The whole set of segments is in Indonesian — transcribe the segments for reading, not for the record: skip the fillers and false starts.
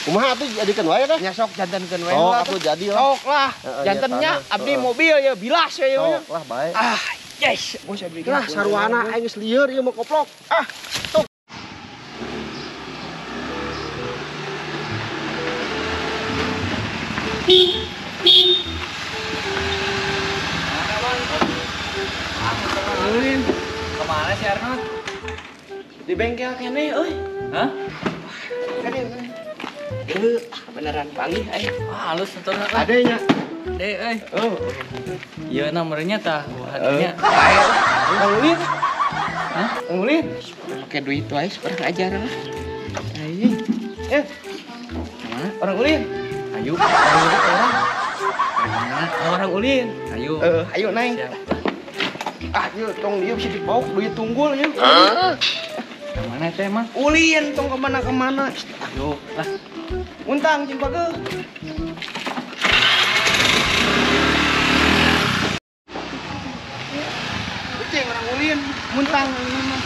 Kumaha atuh jadikan wae teh? Nya sok jantenkeun wae Oh, lah. atuh jadi lah. Sok lah. Jantennya abdi mobil ya bilas ya ieu. Sok lah bae. Ah, yes. Bos abdi. Lah saruana aing geus lieur ieu mah koplok. Ah, tuh. Ulin. Kemana si Arnold? Di bengkel kene euy. Hah? Kene. Beneran panggih halus setorna. Adanya. Euy. Oh. Ieu nomornya tah hadinya. Bang Ulin. Hah? Bang Ulin. Pakai duit wae seperti ajar lah. Aing. Kemana? Orang Ulin. Ayo. Orang. Orang Ulin. Ayo. Ayo naik. Siap. Ah, yuk tong dia bisa dibawa duit tunggul yuk. Kemana teh mah? Ulin tong kemana-kemana. Ayo lah. Untang jeung bageuh. Cing orang Ulin, muntang ini mah.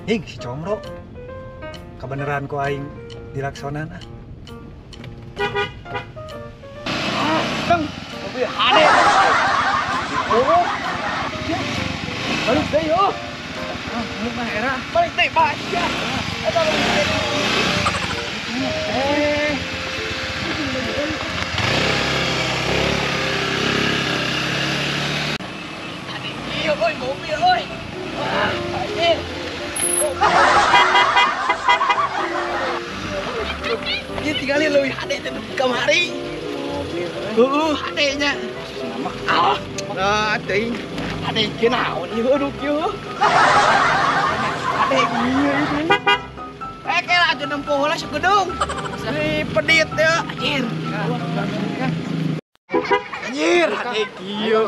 Hing si Comro. Kebeneran ku aing dilaksonan ah. Teng, mobil hade. Oh. Balik deh yo. Ini mah era. Balik deh, balik ya. Eta iya, oi, mobil, oi. Wah, anjir. Dia tinggalin leuwih hade teh kamari. Hade-nya. Nah, teuing. Hade kieu naon ieu aduh kieu. Hade ieu itu. Kela atuh nempuh heula sagedung. Si pedit teh, anjir. Anjir, hade kieu.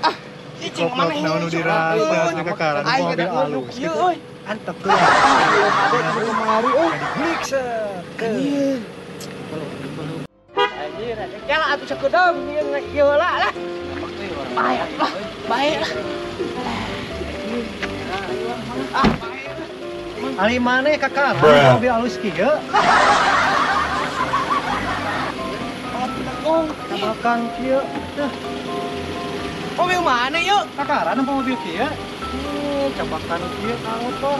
Ah, cicing mana ini? Naon nu dirasa ngakaran mobil alus. Kieu euy. Antep tuh. Hade kieu kamari euy. Diklik Anjir. Anjir, kela atuh sagedung ieu heula lah. Baik lah, baik lah. Ah, baik lah. Ali maneh kakak mobil alus kieu. Tabakan kieu. Teh, Mobil mana yuk? kakaran apa mobil kieu? Tabakan kieu ka motor.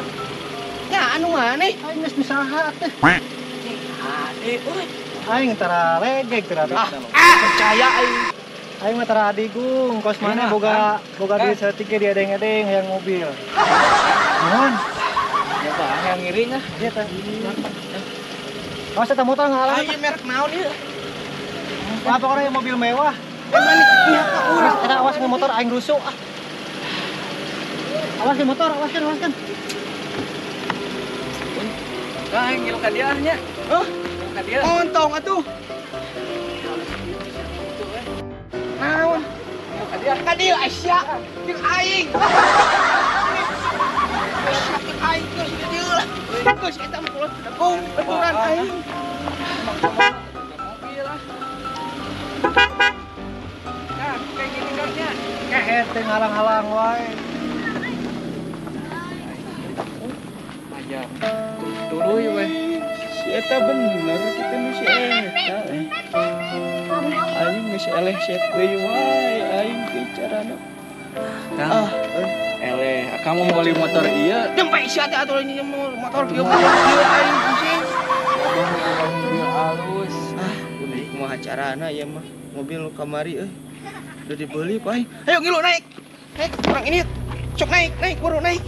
Ya anu mana? Aing geus misaha teh. Ade, euy. Aing tara legeg tara Percaya aing. Aing mah tara adigung, kos mana boga duit saeutik di edeng-edeng hayang mobil. Nuhun. Ya bang yang ngiring ah. Ieu teh. Awas eta motor ngalah. Aing merek naon ieu? Apa orang yang mobil mewah? Mana pihak ka urang? Eta awas ke motor aing rusuh ah. Awas ke motor, awaskan. Kang ngil ka dia nya. Heh, Ka dia. ontong atuh. Naon? Ka dieu Aisyah jeung aing. Aisyah jeung aing geus di dieu lah. Geus eta mah kulon tegong baturan aing. Mobil lah. Nah, kayak gini gasnya. Kehet teh ngalang-halang wae. Ajar. Tuluy we. Si eta bener kita nu si eta aing geus eleh set deui wae aing teh carana. Kang. Eleh, kamu mau beli motor iya? Nyampe si atuh atuh ini motor kieu aing pusing. Mobil halus. Udah kumaha carana ieu mah mobil kamari euy. Udah dibeli ku aing. Ayo ngilu naik. Naik orang ini. Cok naik, buru naik.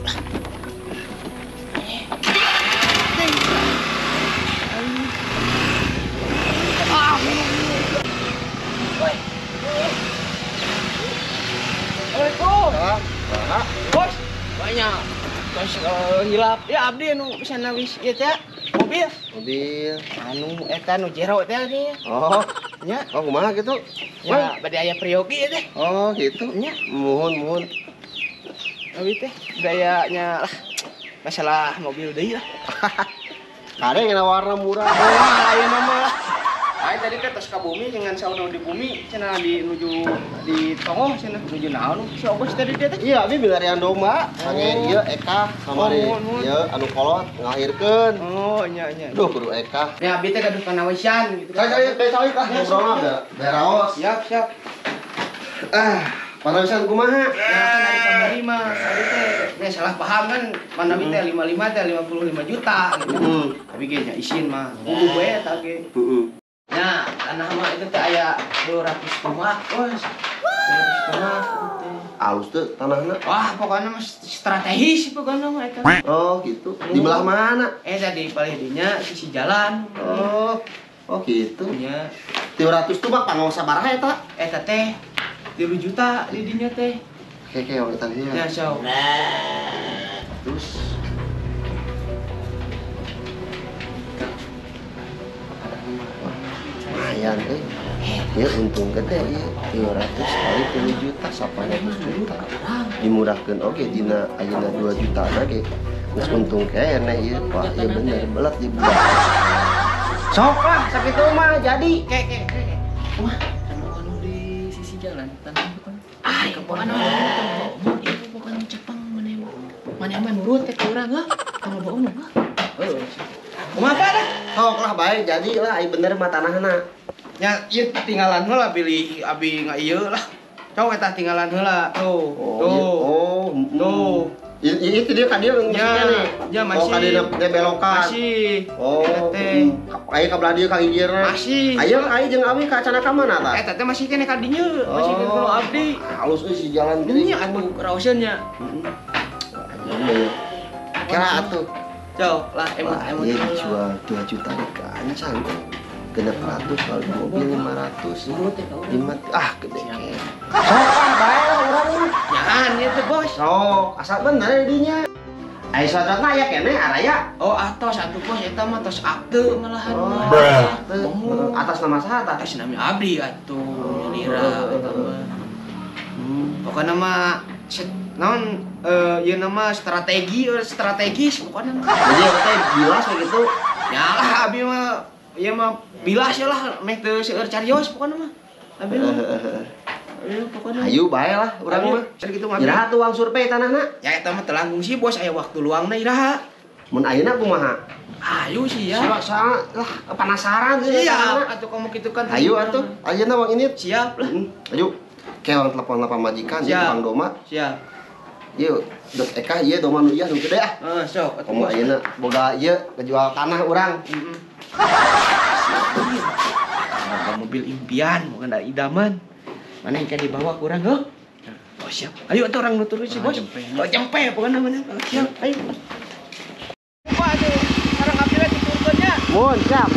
Assalamualaikum. Bos, banyak. Bos hilap. Ya abdi anu bisa nawis ieu teh mobil. Anu eta nu jero teh nih. Oh, Nya, kumaha gitu? ya bade aya priyogi teh. Oh, gitu. Nya, Muhun. abi teh gayanya lah. Masalah mobil deui lah. Kade yang warna murah. Wah, ayeuna mah. Aing tadi teh tos ka bumi dengan saudo di bumi cenah di nuju di tongoh cenah nuju naon si Obos tadi dia teh. Iya, abi bilarian domba. Sange ieu Eka sama ieu anu kolot ngahirkeun. Oh, nya. Duh, kudu Eka. Ya abi teh gaduh kana wisan gitu kan. Kayak kah ngobrolna da beraos. Siap. Panawisan kumaha? Ya kan dari kamari mah tadi teh nya salah paham kan pandawi teh 55 teh 55 juta gitu. Tapi ge nya isin mah. Kudu we eta ge. Heeh. Nah, tanah mah itu teh aya 200 rumah, Bos. 200 rumah teh. Alus tuh tanahna. Wah, pokoknya mah strategis pokoknya mah eta. Oh, gitu. Di belah mana? Tadi paling dinya sisi jalan. Oh gitu. Nya 300 tuh mah pangong sabaraha eta? eta teh 3 juta di dinya teh. Kayak orang tadinya. Ya, so. Terus lumayan ya untung gede ya 300 kali 10 juta sapanya 10 juta dimurahkan oke dina ayeuna 2 juta lagi geus untung kene ieu Pak ya bener belat ya budak sok lah sakitu mah jadi Kek. Wah, anu di sisi jalan tanah bukan. Pokoknya Itu bukan Jepang mana mah nurut ke urang heuh. Kalau bawa mah. kumaha dah? sok lah bae jadi lah ai bener mah tanahna Nya ieu tinggalan heula pilih abi ngaieu lah. Cok eta tinggalan heula tuh. Tuh. Itu dia kan dia Ya, masih. Oh, kadina teh belokan. Masih. Oh, teh. Aya ka belah dieu ka hijirna. Masih. Aya jeung abi ka cenah ka mana tah? Eta teh masih kene ka dinya, masih kene kalau abdi. Halus euy si jalan Nya atuh raoseun nya. Kira atuh. Cok lah emot Iya dijual 2 juta di kancang. Genep 100 kalau di mobil 500. Gede. Sok ah bae lah urang mah. Nyaan ieu teh bos. Sok, asal bener dinya. Ai sodotna aya kene araya. Oh atos atuh bos eta mah tos akte malahan. Atas nama saha tah? Atas nama abdi atuh nyalira eta mah. Pokona mah naon ieu nama strategis pokona mah. Jadi teh bilas kayak gitu. Nyalah abi mah ieu mah bilas ya lah meh teu seueur carios pokona mah. Abi mah. Ayo pokona. Ayo bae lah urang mah. Kitu mah. Iraha tuh uang survei tanahna. Ya eta mah telanggung sih bos aya waktu luangna iraha. Mun ayeuna kumaha? Ayo sih ya. Soal lah penasaran sih. Siap atuh kamu kitu kan. Ayo atuh, ayeuna uang ini. Siap lah. Ayo. Kayak orang telepon majikan di tukang doma. Siap. Yuk, dok Eka ieu doma nu ieu nu gede ah. Sok atuh Komo ayeuna boga ieu kejual tanah urang. Ada mobil impian, bukan ada idaman. Mana yang di bawah kurang, oh? Oh siap. Ayo tuh orang nuturun si bos. Oh jempe, bukan namanya. Siap, ayo. Pak tuh, sekarang ambil lagi turunnya. Mun, siap.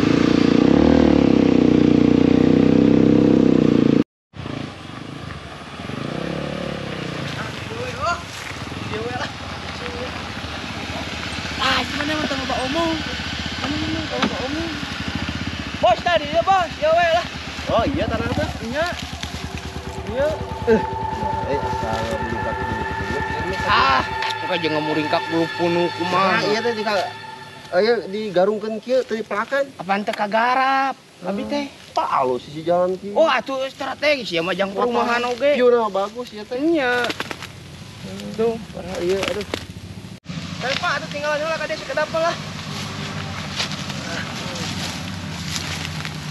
Mana yang tengah Pak Omong? Mana tengah Pak Omong? Bos tadi ya bos, ya weh lah. Oh iya tanah teh. Iya. Iya. Asal dibuka dulu. Pokoknya jangan muringkak dulu punu kumaha. Iya teh digarungkeun kieu teu dipelakan. Apaan teh kagarap? Abi teh. Alus sisi jalan kieu. Oh, atuh strategis ya majang perumahan oge. Piuna bagus ya teh. Nya. Tuh, Padahal ieu aduh. tapi Pak, atuh tinggal heula ka dia sekedap lah.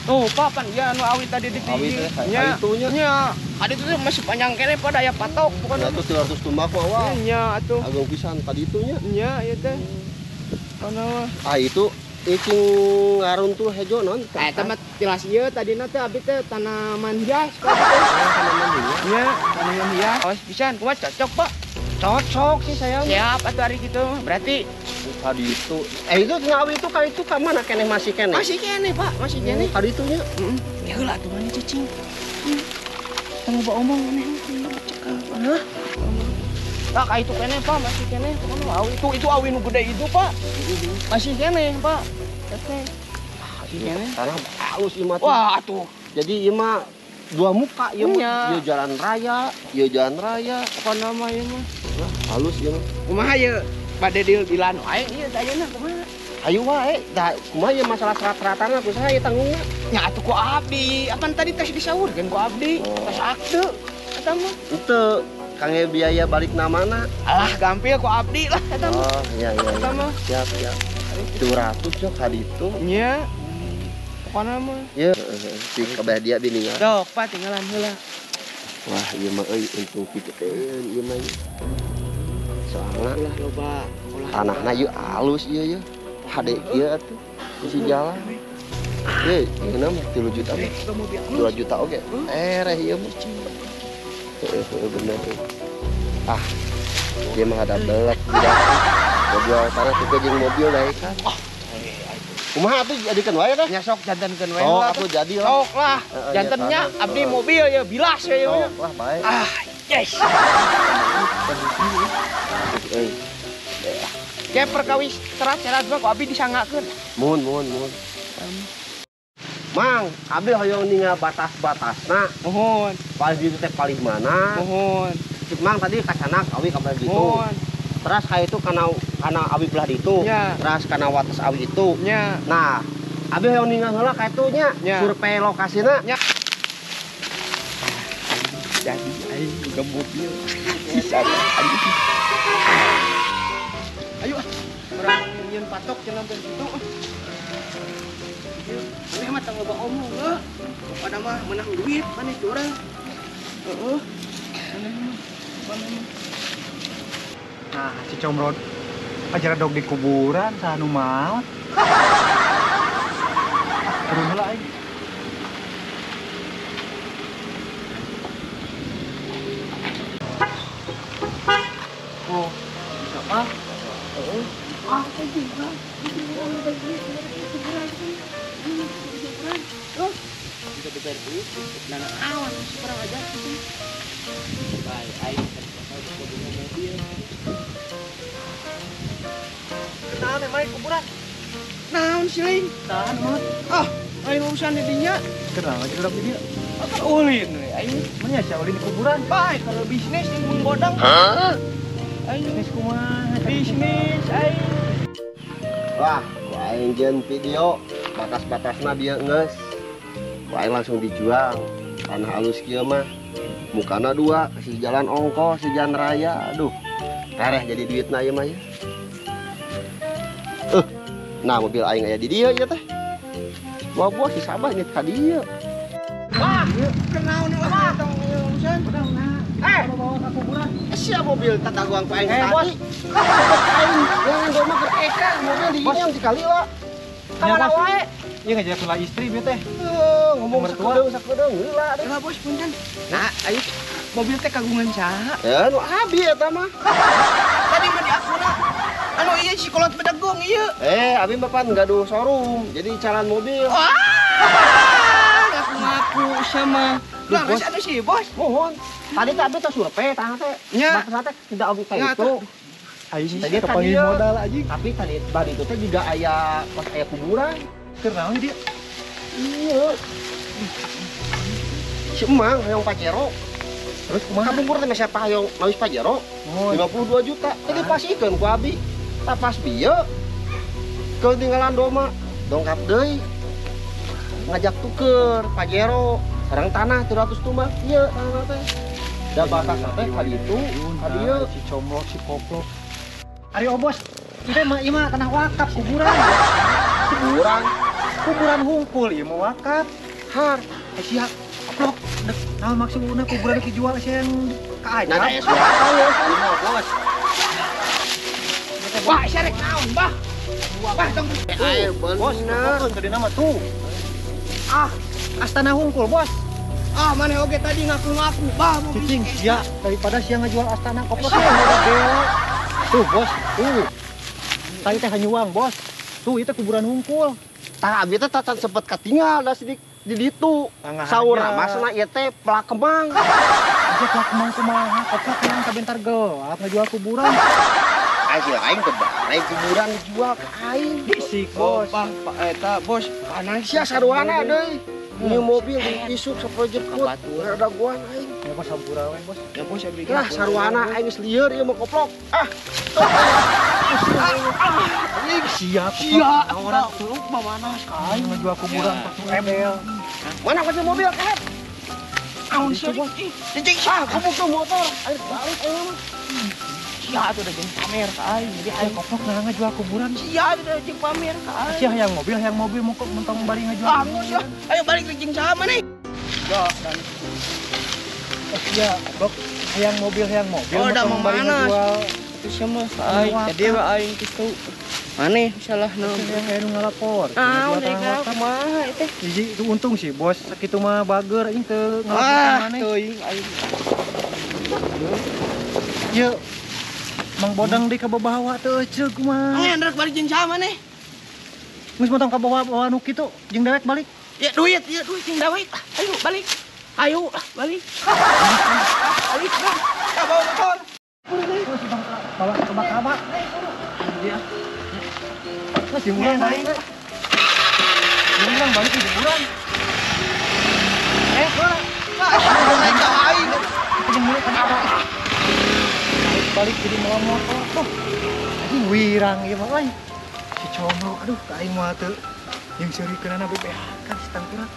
Oh, Pak, pan ya anu awit tadi di Awit teh, nya. itunya. Nya. Adi itu masih panjang kene pada aya patok bukan. Atuh 300 tumbak mah wah. Nya atuh. Agung pisan tadi itunya. Nya ieu teh. Kana Itu icing ngaruntul hejo non. eta mah tilas ieu tadina teh abi teh tanaman hias ka teh. Nya, tanaman hias. Awas pisan, kumaha cocok, Pak? Cocok sih sayang. Siap atuh hari gitu. Berarti Tadi itu. Itu ngawi itu kali itu ka mana keneh masih keneh. masih kene, Pak, masih kene. Tadi itunya. Ya heula atuh mana cicing. Tanggung Pak Omong maneh cekal. Hah? Ah, ka itu kene, Pak, masih kene. Kumaha awi itu awi nu gede itu, Pak. Masih kene, Pak. Teh. Masih kene. Tanah halus ieu mah. Wah, atuh. Jadi ieu mah dua muka ieu Nya. mah. Ieu jalan raya, Apa nama ieu mah? halus ieu mah. Kumaha ieu? Bade dilan wae ieu ayeuna kumaha? Ayo wae, dah kumaha ya masalah serat-seratan aku saya tanggungna. Nya atuh ku abdi. Apan tadi tes disaurkeun ku abdi. Tes akte. Eta mah. Itu kangge biaya balik namana. Alah gampil ku abdi lah eta mah. Oh, iya. Eta mah. Siap. 200 cok hadi itu. Nya. Pokona mah. Ya, si kabeh dia biningan. Dok, Pak tinggalan heula. Wah, ieu mah euy untung pikeun ieu mah. Soalna Ulah loba. tanahna ieu alus ieu ya. Hade ieu atuh. Isi jalan. Ieu mah 3 juta mah. 2 juta oge. Ereh ieu mah. Bener. Ah, dia mah ada belek tidak. Mobil tanah tuh jeung mobil dae kan. Kumaha atuh jadikan wae teh? Nya sok jantenkeun wae Oh, lah. aku jadi lah. Sok lah. Jantennya abdi mobil ya bilas ya Oh, ya. lah baik. Yes. Euy, Kayak perkawis serat-serat mah ku abdi disangakeun. mun. Mang, abi hoyong ningal batas-batasna. Mohon, Paling ditu teh paling mana? mohon, Cik Mang tadi kasana awi ka gitu. mohon. Terus ka itu kana awi belah ditu. Ya. Terus kana wates awi itu. Nya, Nah, abi hoyong ningal heula ka itu nya. Ya. Survei lokasina. nya. Jadi aing buka mobil. Bisa anjing. Ayo ah. Urang nyeun patok cenah ben kitu. Maneh mah tang loba omong heuh. Pada mah menang duit maneh teh urang. Heeh. Maneh mah. Nah, si Comrod ajar dog di kuburan sanu maot. Turun heula aing. Oh, siapa? Bisa dibayar duit. Nah, awan sekarang aja gitu. Baik, aing kan punya mobil. Kenapa main kuburan? Naon sih lain? Tahan mah. Ah, aing urusan di dinya. Kenapa aja udah dia? Apa ulin we aing? Mana ya ulin di kuburan? Baik kalau bisnis yang mun bodang. Aing Bisnis kumaha? bisnis aing. Wah, aing jeung video batas-batasna bieu geus. Aing langsung dijual. Tanah halus kieu mah. Mukana 2, si jalan ongkos, si jalan raya. Aduh. Tereh jadi duitna ieu mah ya. Nah, mobil aing aya di dieu ieu teh. Buah-buah si Sabah nyet ka dieu. Wah, kenal nih lah tong urusan. Bawa ke kuburan. Sia mobil tataguang ku aing Bos. tadi. Aing jangan doma keur eka mobil di dieu sekali lah. Kamana wae? Iya ngajak lah istri bieu teh. Ngomong sakedeung heula deh. Lah bos punten. Nah, ayo mobil teh kagungan saha? Ya, nu abi eta mah. Tadi mah di akuna. Anu iya si kolot bedegong iya. Abi bapak gaduh showroom, jadi calon mobil. Wah! Ngaku-ngaku sama. Lah, Bos. geus atuh sih, Bos. Mohon. Tadi teh survei tanah teh. Nya. Batasna teh tidak oge Nya, kayak itu. tuh. Aing Tadi kepanggil tadi, modal aja. Tapi tadi itu teh juga aya pas aya kuburan. Kenapa dia? Iya. Si Emang hoyong Pajero. Terus kumaha? Kabubur teh siapa hoyong ngawis Pajero? Oh, 52 juta. Tadi pasikeun ku abi. Tapas bieu. Ketinggalan doma. Dongkap deui. Ngajak tuker Pajero. Sareng tanah 300 tumbak. Ieu tanah teh. Da batas teh ka ditu, ka dieu. si comrok, si koplok. Ari bos, itu mah ieu mah tanah wakaf kuburan. Kuburan. Kuburan hungkul ieu mah wakaf. Har. Sia koplok. Nah maksudna kuburan dijual sia yang ka Nah, aja. aya suara tahu. Bos. Wah, syarek naon, Bah? Wah, tong. Ayo Bos, bener. tadi nama tuh. Ah, astana hungkul, bos. Ah, mana oge tadi ngaku-ngaku, Bah. mau Cicing, bisnis. ya daripada siang ngejual astana koplok ya udah beo. Tuh, bos, tuh. Tadi teh hanyuang, bos. Tuh, itu kuburan hungkul. Tah abi teh tatan sempet katinggal da sidik di ditu. Tangah Saur aja. masna ieu teh pelak kemang. Aja pelak kemang kumaha, koplok yang kabentar gelap ngejual kuburan. Aing teh bareng kuburan dijual ka aing. Bisik, Oh, bos. Bah, Pak eta, Bos. Panas. Sia saruana deui. Ini mobil diisuk sampai jemput. Ada gua aing. Ya bos sampura we bos. Ya bos ya beli. Lah sarwana aing geus lieur ieu mah koplok. Siap. Orang tuh mana sekali. Aing ngejual kuburan pakai embel. Mana kunci mobil kahet? Aun sih. Cicing Ah, kabuk tuh motor. Air balik ayo mah. sia tuh udah jadi pamer ka aing. Jadi Ayo koplok nah ngejual kuburan. sia tuh udah jadi pamer ka aing. Sia yang mobil mau kok mentong balik ngejual. Ah, ya. Ayo balik ke jeung sama nih. Ya, dan Iya, koplok yang mobil Oh, udah mentong mau balik mana? ngejual. itu sama aing. Jadi wa aing kitu. Maneh salah naon. Yang anu ngalapor. Ah, Ngejual udah tanah ka wakaf. kumaha teh. Hiji itu untung sih bos, sakitu mah bager aing teu Ah, ngalapor maneh. teuing aing. Ieu Mang Bodang di kababawa teu ceuk kumaha. Ngendrek balik jeung sama nih. Geus mentong kabawa nu kitu jeung dewek balik. Ya duit jeung dawit. Ayo balik. Ayo balik. Balik dah. Ka bawa motor. Bawa ke kaba. Dia. Lah jeung urang balik. Jeung urang balik di urang. Naik ka aing. Jeung mulai ka kaba. Balik jadi mawa motor tuh. Anjing wirang ieu mah euy. Si Como aduh ka aing mah teu yang seurikeunana BPH kan si tangkurat.